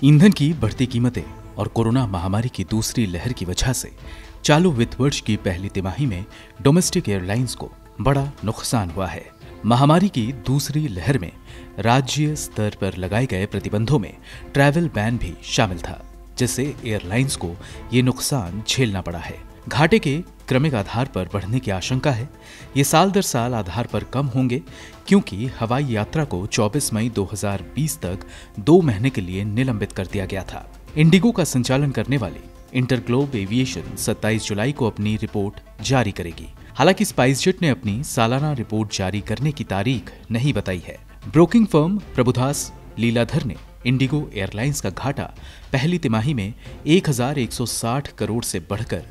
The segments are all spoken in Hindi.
ईंधन की बढ़ती कीमतें और कोरोना महामारी की दूसरी लहर की वजह से चालू वित्त वर्ष की पहली तिमाही में डोमेस्टिक एयरलाइंस को बड़ा नुकसान हुआ है। महामारी की दूसरी लहर में राज्य स्तर पर लगाए गए प्रतिबंधों में ट्रैवल बैन भी शामिल था, जिससे एयरलाइंस को ये नुकसान झेलना पड़ा है। घाटे के क्रमिक आधार पर बढ़ने की आशंका है। ये साल दर साल आधार पर कम होंगे, क्योंकि हवाई यात्रा को 24 मई 2020 तक 2 महीने के लिए निलंबित कर दिया गया था। इंडिगो का संचालन करने वाली इंटरग्लोब एविएशन 27 जुलाई को अपनी रिपोर्ट जारी करेगी। हालांकि स्पाइसजेट ने अपनी सालाना रिपोर्ट जारी करने की तारीख नहीं बताई है। ब्रोकिंग फर्म प्रभुदास लीलाधर ने इंडिगो एयरलाइंस का घाटा पहली तिमाही में 1160 करोड़ से बढ़कर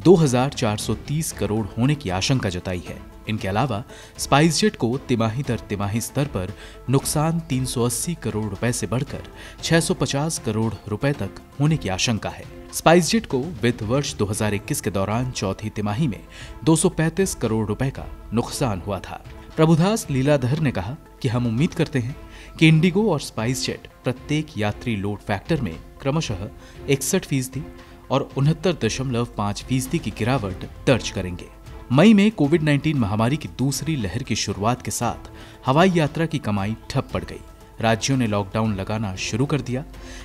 2430 करोड़ होने की आशंका जताई है। इनके अलावा स्पाइसजेट को तिमाही दर तिमाही स्तर पर नुकसान 380 करोड़ रुपए से बढ़कर 650 करोड़ रुपए तक होने की आशंका है। स्पाइसजेट को वित्त वर्ष 2021 के दौरान चौथी तिमाही में 235 करोड़ रुपए का नुकसान हुआ था। प्रभुदास लीलाधर ने कहा कि हम उम्मीद करते हैं कि इंडिगो और स्पाइसजेट प्रत्येक यात्री लोड फैक्टर में क्रमशः 61% और 69.5% की गिरावट दर्ज करेंगे। मई में कोविड-19 महामारी की दूसरी लहर की शुरुआत के साथ हवाई यात्रा की कमाई ठप पड़ गई। राज्यों ने लॉकडाउन लगाना शुरू कर दिया।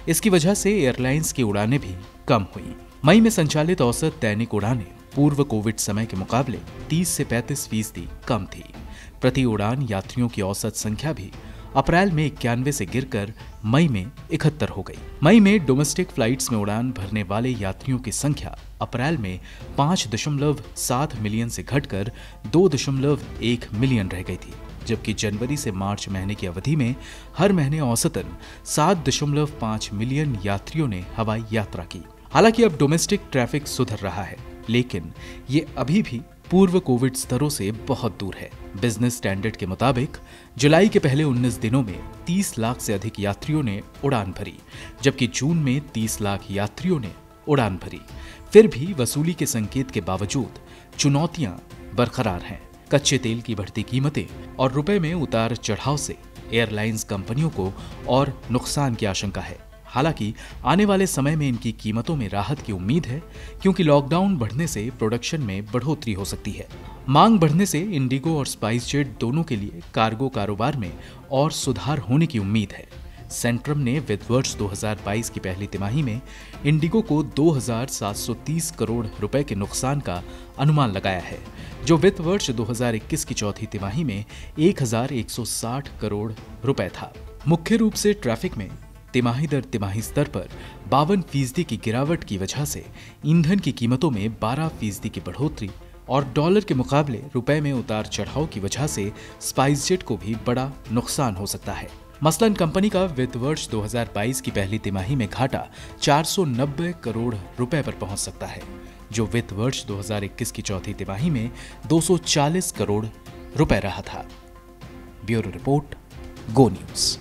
इसकी वजह से एयरलाइंस की उड़ानें भी कम हुई। मई में संचालित औसत दैनिक उड़ानें पूर्व कोविड समय के मुकाबले 30 से 35% कम थी। प्रति उड़ान यात्रियों की औसत संख्या भी अप्रैल में 91 से गिरकर मई में 71 हो गई। मई में डोमेस्टिक फ्लाइट्स में उड़ान भरने वाले यात्रियों की संख्या अप्रैल में 5.7 मिलियन से घटकर 2.1 मिलियन रह गई थी, जबकि जनवरी से मार्च महीने की अवधि में हर महीने औसतन 7.5 मिलियन यात्रियों ने हवाई यात्रा की। हालांकि अब डोमेस्टिक ट्रैफिक सुधर रहा है, लेकिन ये अभी भी पूर्व कोविड स्तरों से बहुत दूर है। बिजनेस स्टैंडर्ड के मुताबिक जुलाई के पहले 19 दिनों में 30 लाख से अधिक यात्रियों ने उड़ान भरी, जबकि जून में 30 लाख यात्रियों ने उड़ान भरी। फिर भी वसूली के संकेत के बावजूद चुनौतियां बरकरार हैं। कच्चे तेल की बढ़ती कीमतें और रुपए में उतार चढ़ाव से एयरलाइंस कंपनियों को और नुकसान की आशंका है। हालांकि आने वाले समय में इनकी कीमतों में राहत की उम्मीद है, क्योंकि लॉकडाउन बढ़ने से प्रोडक्शन में बढ़ोतरी हो सकती है। मांग बढ़ने से इंडिगो और स्पाइसजेट दोनों के लिए कार्गो कारोबार में और सुधार होने की उम्मीद है। सेंट्रम ने वित्त वर्ष 2022 की पहली तिमाही में इंडिगो को 2730 करोड़ रुपए के नुकसान का अनुमान लगाया है, जो वित्त वर्ष 2021 की चौथी तिमाही में 1160 करोड़ रुपए था। मुख्य रूप से ट्रैफिक में तिमाही दर तिमाही स्तर पर 52% की गिरावट की वजह से ईंधन की कीमतों में 12% की बढ़ोतरी और डॉलर के मुकाबले रुपए में उतार चढ़ाव की वजह से स्पाइसजेट को भी बड़ा नुकसान हो सकता है। मसलन कंपनी का वित्त वर्ष 2022 की पहली तिमाही में घाटा 490 करोड़ रुपए पर पहुंच सकता है, जो वित्त वर्ष 2021 की चौथी तिमाही में 240 करोड़ रुपए रहा था। ब्यूरो रिपोर्ट, गो न्यूज।